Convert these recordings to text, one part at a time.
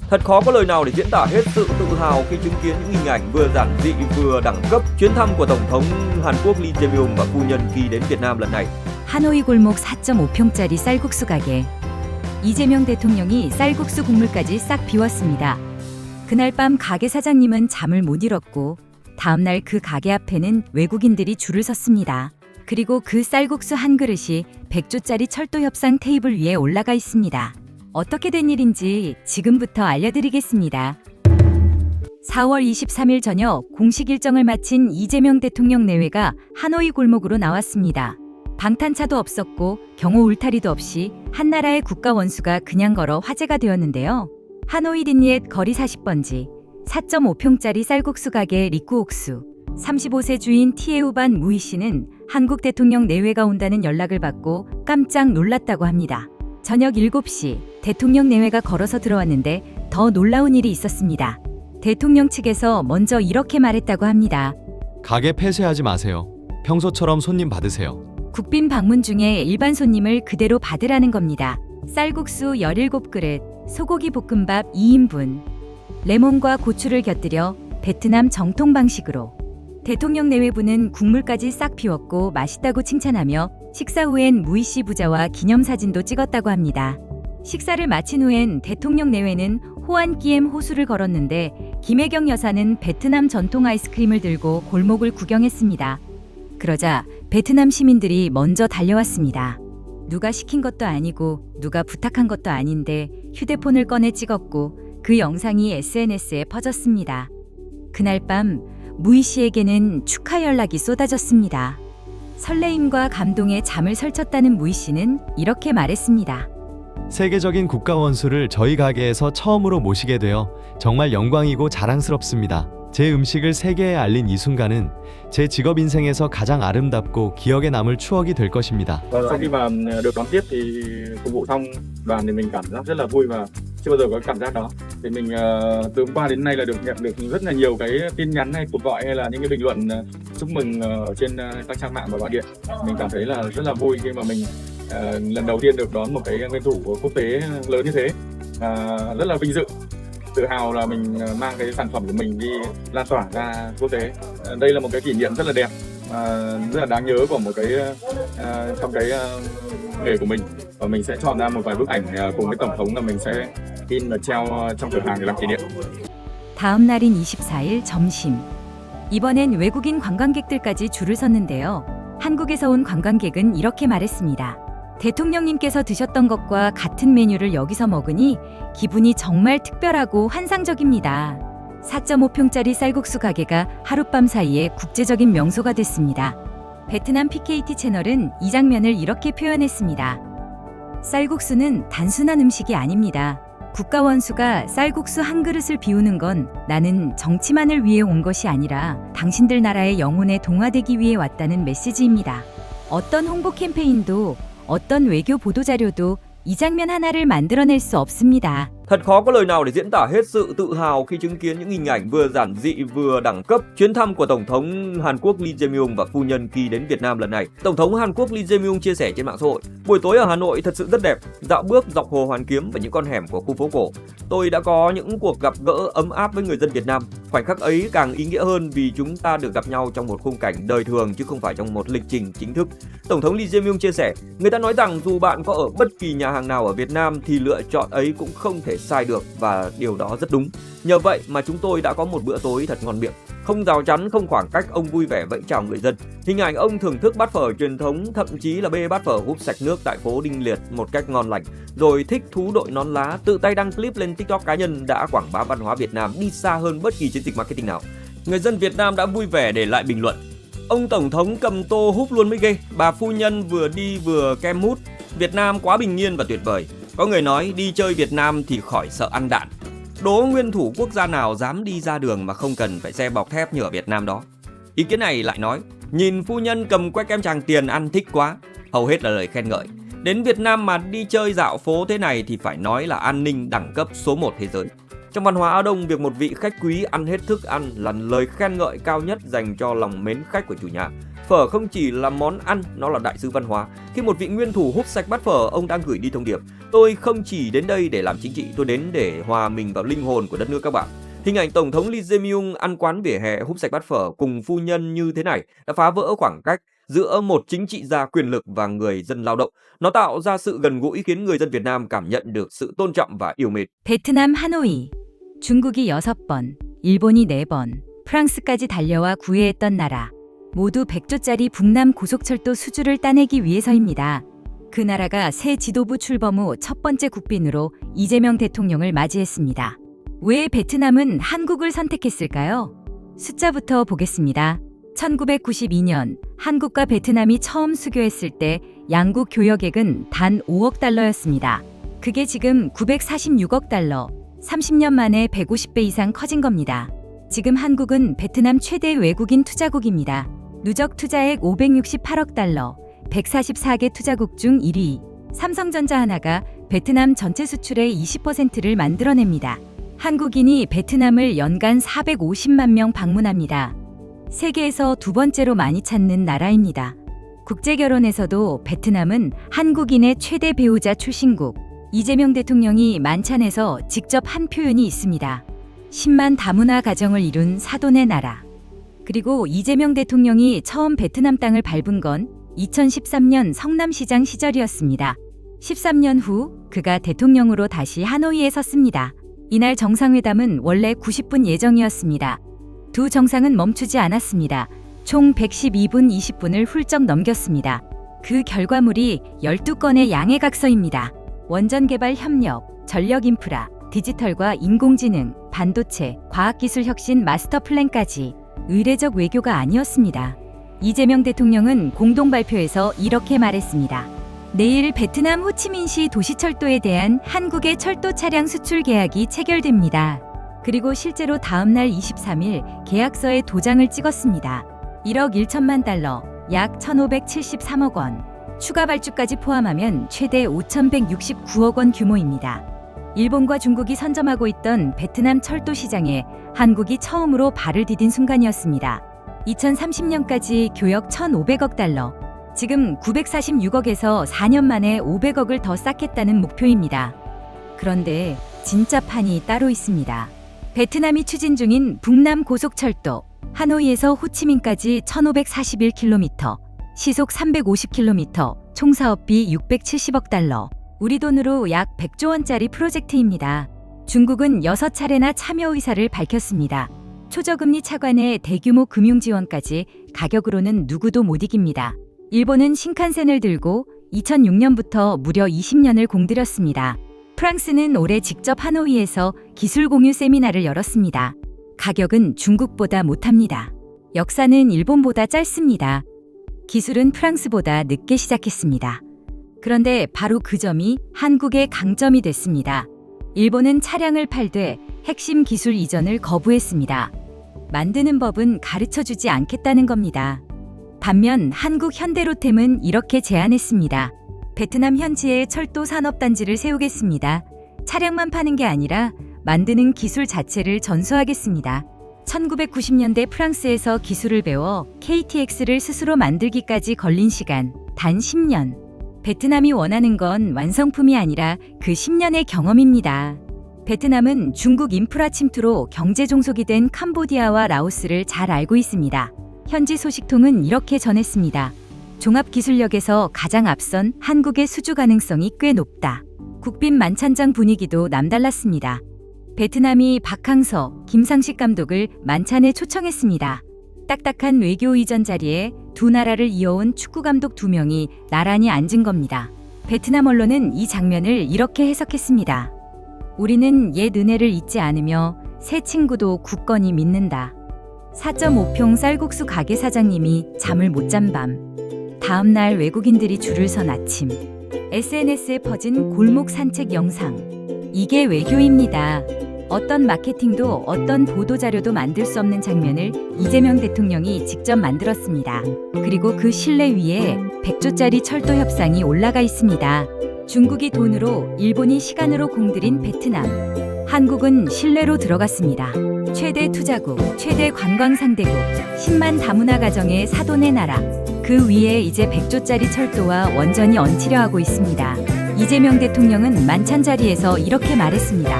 Thật khó có lời nào để diễn tả hết sự tự hào khi chứng kiến những hình ảnh vừa giản dị vừa đẳng cấp chuyến thăm của Tổng thống Hàn Quốc Lee Jae-myung và phu nhân khi đến Việt Nam lần này. 하노이 골목 4.5평짜리 쌀국수 가게. 이재명 대통령이 쌀국수 국물까지 싹 비웠습니다. 그날 밤 가게 사장님은 잠을 못 잃었고 다음 날 그 가게 앞에는 외국인들이 줄을 섰습니다. 그리고 그 쌀국수 한 그릇이 100조짜리 철도 협상 테이블 위에 올라가 있습니다. 어떻게 된 일인지 지금부터 알려드리겠습니다. 4월 23일 저녁 공식 일정을 마친 이재명 대통령 내외가 하노이 골목으로 나왔습니다. 방탄차도 없었고 경호 울타리도 없이 한나라의 국가 원수가 그냥 걸어 화제가 되었는데요. 하노이 린리엣 거리 40번지 4.5평짜리 쌀국수 가게 리쿠옥수 35세 주인 티에우반 무이 씨는 한국 대통령 내외가 온다는 연락을 받고 깜짝 놀랐다고 합니다. 저녁 7시 대통령 내외가 걸어서 들어왔는데 더 놀라운 일이 있었습니다. 대통령 측에서 먼저 이렇게 말했다고 합니다. 가게 폐쇄하지 마세요. 평소처럼 손님 받으세요. 국빈 방문 중에 일반 손님을 그대로 받으라는 겁니다. 쌀국수 17그릇, 소고기 볶음밥 2인분, 레몬과 고추를 곁들여 베트남 정통 방식으로. 대통령 내외부는 국물까지 싹 비웠고 맛있다고 칭찬하며 식사 후엔 무이 씨 부자와 기념사진도 찍었다고 합니다. 식사를 마친 후엔 대통령 내외는 호안기엠 호수를 걸었는데 김혜경 여사는 베트남 전통 아이스크림을 들고 골목을 구경했습니다. 그러자 베트남 시민들이 먼저 달려왔습니다. 누가 시킨 것도 아니고 누가 부탁한 것도 아닌데 휴대폰을 꺼내 찍었고 그 영상이 SNS에 퍼졌습니다. 그날 밤 무이 씨에게는 축하 연락이 쏟아졌습니다. 설레임과 감동에 잠을 설쳤다는 무이 씨는 이렇게 말했습니다. 세계적인 국가 원수를 저희 가게에서 처음으로 모시게 되어 정말 영광이고 자랑스럽습니다. 제 음식을 세계에 알린 이 순간은 제 직업 인생에서 가장 아름답고 기억에 남을 추억이 될 것입니다. Sau khi mà được đón tiếp thì phục vụ xong đoàn thì mình cảm giác rất là vui và chưa bao giờ có cảm giác đó. Thì mình từ hôm qua đến nay là được nhận được rất là nhiều cái tin nhắn hay cuộc gọi hay là những cái bình luận chúc mừng ở trên các trang mạng và gọi điện. Mình cảm thấy là rất là vui khi mà mình lần đầu tiên được đón một cái nguyên thủ quốc tế lớn như thế. Rất là vinh dự. Tự hào là mình mang cái sản phẩm của mình đi lan tỏa ra quốc tế. Đây là một cái kỷ niệm rất là đẹp, rất là đáng nhớ của một cái trong cái nghề của mình. Và mình sẽ chọn ra một vài bức ảnh cùng với tổng thống là mình sẽ in và treo trong cửa hàng để làm kỷ niệm. 다음 날인 24일 점심. 이번엔 외국인 관광객들까지 줄을 섰는데요. 한국에서 온 관광객은 이렇게 말했습니다. 대통령님께서 드셨던 것과 같은 메뉴를 여기서 먹으니 기분이 정말 특별하고 환상적입니다. 4.5평짜리 쌀국수 가게가 하룻밤 사이에 국제적인 명소가 됐습니다. 베트남 PKT 채널은 이 장면을 이렇게 표현했습니다. 쌀국수는 단순한 음식이 아닙니다. 국가 원수가 쌀국수 한 그릇을 비우는 건 나는 정치만을 위해 온 것이 아니라 당신들 나라의 영혼에 동화되기 위해 왔다는 메시지입니다. 어떤 홍보 캠페인도 어떤 외교 보도자료도 이 장면 하나를 만들어낼 수 없습니다. Thật khó có lời nào để diễn tả hết sự tự hào khi chứng kiến những hình ảnh vừa giản dị vừa đẳng cấp chuyến thăm của Tổng thống Hàn Quốc Lee Jae-myung và phu nhân khi đến Việt Nam lần này. Tổng thống Hàn Quốc Lee Jae-myung chia sẻ trên mạng xã hội: buổi tối ở Hà Nội thật sự rất đẹp, dạo bước dọc Hồ Hoàn Kiếm và những con hẻm của khu phố cổ. Tôi đã có những cuộc gặp gỡ ấm áp với người dân Việt Nam. Khoảnh khắc ấy càng ý nghĩa hơn vì chúng ta được gặp nhau trong một khung cảnh đời thường chứ không phải trong một lịch trình chính thức. Tổng thống Lee Jae-myung chia sẻ: người ta nói rằng dù bạn có ở bất kỳ nhà hàng nào ở Việt Nam thì lựa chọn ấy cũng không thể sai được và điều đó rất đúng. Nhờ vậy mà chúng tôi đã có một bữa tối thật ngon miệng. Không rào chắn, không khoảng cách, ông vui vẻ vẫy chào người dân. Hình ảnh ông thưởng thức bát phở truyền thống, thậm chí là bê bát phở húp sạch nước tại phố Đinh Liệt một cách ngon lành, rồi thích thú đội nón lá, tự tay đăng clip lên TikTok cá nhân đã quảng bá văn hóa Việt Nam đi xa hơn bất kỳ chiến dịch marketing nào. Người dân Việt Nam đã vui vẻ để lại bình luận: ông tổng thống cầm tô húp luôn mới ghê, bà phu nhân vừa đi vừa kem hút, Việt Nam quá bình yên và tuyệt vời. Có người nói đi chơi Việt Nam thì khỏi sợ ăn đạn. Đố nguyên thủ quốc gia nào dám đi ra đường mà không cần phải xe bọc thép như ở Việt Nam đó. Ý kiến này lại nói: nhìn phu nhân cầm que kem Tràng Tiền ăn thích quá. Hầu hết là lời khen ngợi. Đến Việt Nam mà đi chơi dạo phố thế này thì phải nói là an ninh đẳng cấp số 1 thế giới. Trong văn hóa Á Đông, việc một vị khách quý ăn hết thức ăn là lời khen ngợi cao nhất dành cho lòng mến khách của chủ nhà. Phở không chỉ là món ăn, nó là đại sứ văn hóa. Khi một vị nguyên thủ hút sạch bát phở, ông đang gửi đi thông điệp: tôi không chỉ đến đây để làm chính trị, tôi đến để hòa mình vào linh hồn của đất nước các bạn. Hình ảnh Tổng thống Lee Jae-myung ăn quán vỉa hè húp sạch bát phở cùng phu nhân như thế này đã phá vỡ khoảng cách giữa một chính trị gia quyền lực và người dân lao động. Nó tạo ra sự gần gũi khiến người dân Việt Nam cảm nhận được sự tôn trọng và yêu mến. 베트남 하노이. 중국이 6번, 일본이 4번, 프랑스까지 달려와 구애했던 나라. 모두 100조짜리 북남 고속철도 수주를 따내기 위해서입니다. 그 나라가 새 지도부 출범 후 첫 번째 국빈으로 이재명 대통령을 맞이했습니다. 왜 베트남은 한국을 선택했을까요? 숫자부터 보겠습니다. 1992년 한국과 베트남이 처음 수교했을 때 양국 교역액은 단 5억 달러였습니다. 그게 지금 946억 달러, 30년 만에 150배 이상 커진 겁니다. 지금 한국은 베트남 최대 외국인 투자국입니다. 누적 투자액 568억 달러, 144개 투자국 중 1위. 삼성전자 하나가 베트남 전체 수출의 20%를 만들어냅니다. 한국인이 베트남을 연간 450만 명 방문합니다. 세계에서 두 번째로 많이 찾는 나라입니다. 국제결혼에서도 베트남은 한국인의 최대 배우자 출신국. 이재명 대통령이 만찬에서 직접 한 표현이 있습니다. 10만 다문화 가정을 이룬 사돈의 나라. 그리고 이재명 대통령이 처음 베트남 땅을 밟은 건 2013년 성남시장 시절이었습니다. 13년 후 그가 대통령으로 다시 하노이에 섰습니다. 이날 정상회담은 원래 90분 예정이었습니다. 두 정상은 멈추지 않았습니다. 총 112분 20분을 훌쩍 넘겼습니다. 그 결과물이 12건의 양해각서입니다. 원전개발 협력, 전력인프라, 디지털과 인공지능, 반도체, 과학기술 혁신 마스터 플랜까지 의례적 외교가 아니었습니다. 이재명 대통령은 공동 발표에서 이렇게 말했습니다. 내일 베트남 호치민시 도시철도에 대한 한국의 철도 차량 수출 계약이 체결됩니다. 그리고 실제로 다음 날 23일 계약서에 도장을 찍었습니다. 1억 1천만 달러, 약 1,573억 원. 추가 발주까지 포함하면 최대 5,169억 원 규모입니다. 일본과 중국이 선점하고 있던 베트남 철도 시장에 한국이 처음으로 발을 디딘 순간이었습니다. 2030년까지 교역 1,500억 달러, 지금 946억에서 4년 만에 500억을 더 쌓겠다는 목표입니다. 그런데 진짜 판이 따로 있습니다. 베트남이 추진 중인 북남 고속철도, 하노이에서 호치민까지 1,541km, 시속 350km, 총 사업비 670억 달러, 우리 돈으로 약 100조 원짜리 프로젝트입니다. 중국은 6차례나 참여 의사를 밝혔습니다. 초저금리 차관의 대규모 금융 지원까지 가격으로는 누구도 못 이깁니다. 일본은 신칸센을 들고 2006년부터 무려 20년을 공들였습니다. 프랑스는 올해 직접 하노이에서 기술 공유 세미나를 열었습니다. 가격은 중국보다 못합니다. 역사는 일본보다 짧습니다. 기술은 프랑스보다 늦게 시작했습니다. 그런데 바로 그 점이 한국의 강점이 됐습니다. 일본은 차량을 팔되 핵심 기술 이전을 거부했습니다. 만드는 법은 가르쳐주지 않겠다는 겁니다. 반면 한국 현대로템은 이렇게 제안했습니다. 베트남 현지에 철도 산업단지를 세우겠습니다. 차량만 파는 게 아니라 만드는 기술 자체를 전수하겠습니다. 1990년대 프랑스에서 기술을 배워 KTX를 스스로 만들기까지 걸린 시간 단 10년. 베트남이 원하는 건 완성품이 아니라 그 10년의 경험입니다. 베트남은 중국 인프라 침투로 경제 종속이 된 캄보디아와 라오스를 잘 알고 있습니다. 현지 소식통은 이렇게 전했습니다. 종합기술력에서 가장 앞선 한국의 수주 가능성이 꽤 높다. 국빈 만찬장 분위기도 남달랐습니다. 베트남이 박항서, 김상식 감독을 만찬에 초청했습니다. 딱딱한 외교 이전 자리에 두 나라를 이어온 축구 감독 2명이 나란히 앉은 겁니다. 베트남 언론은 이 장면을 이렇게 해석했습니다. 우리는 옛 은혜를 잊지 않으며 새 친구도 굳건히 믿는다. 4.5평 쌀국수 가게 사장님이 잠을 못 잔 밤. 다음 날 외국인들이 줄을 선 아침. SNS에 퍼진 골목 산책 영상. 이게 외교입니다. 어떤 마케팅도 어떤 보도자료도 만들 수 없는 장면을 이재명 대통령이 직접 만들었습니다. 그리고 그 실내 위에 100조짜리 철도 협상이 올라가 있습니다. 중국이 돈으로, 일본이 시간으로 공들인 베트남. 한국은 실내로 들어갔습니다. 최대 투자국, 최대 관광 상대국, 10만 다문화 가정의 사돈의 나라. 그 위에 이제 100조짜리 철도와 원전이 얹히려 하고 있습니다. 이재명 대통령은 만찬 자리에서 이렇게 말했습니다.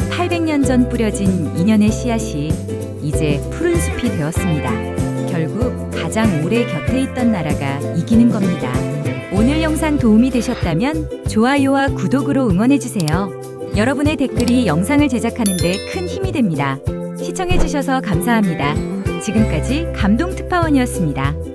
800년 전 뿌려진 인연의 씨앗이 이제 푸른 숲이 되었습니다. 결국 가장 오래 곁에 있던 나라가 이기는 겁니다. 오늘 영상 도움이 되셨다면 좋아요와 구독으로 응원해주세요. 여러분의 댓글이 영상을 제작하는 데 큰 힘이 됩니다. 시청해주셔서 감사합니다. 지금까지 감동특파원이었습니다.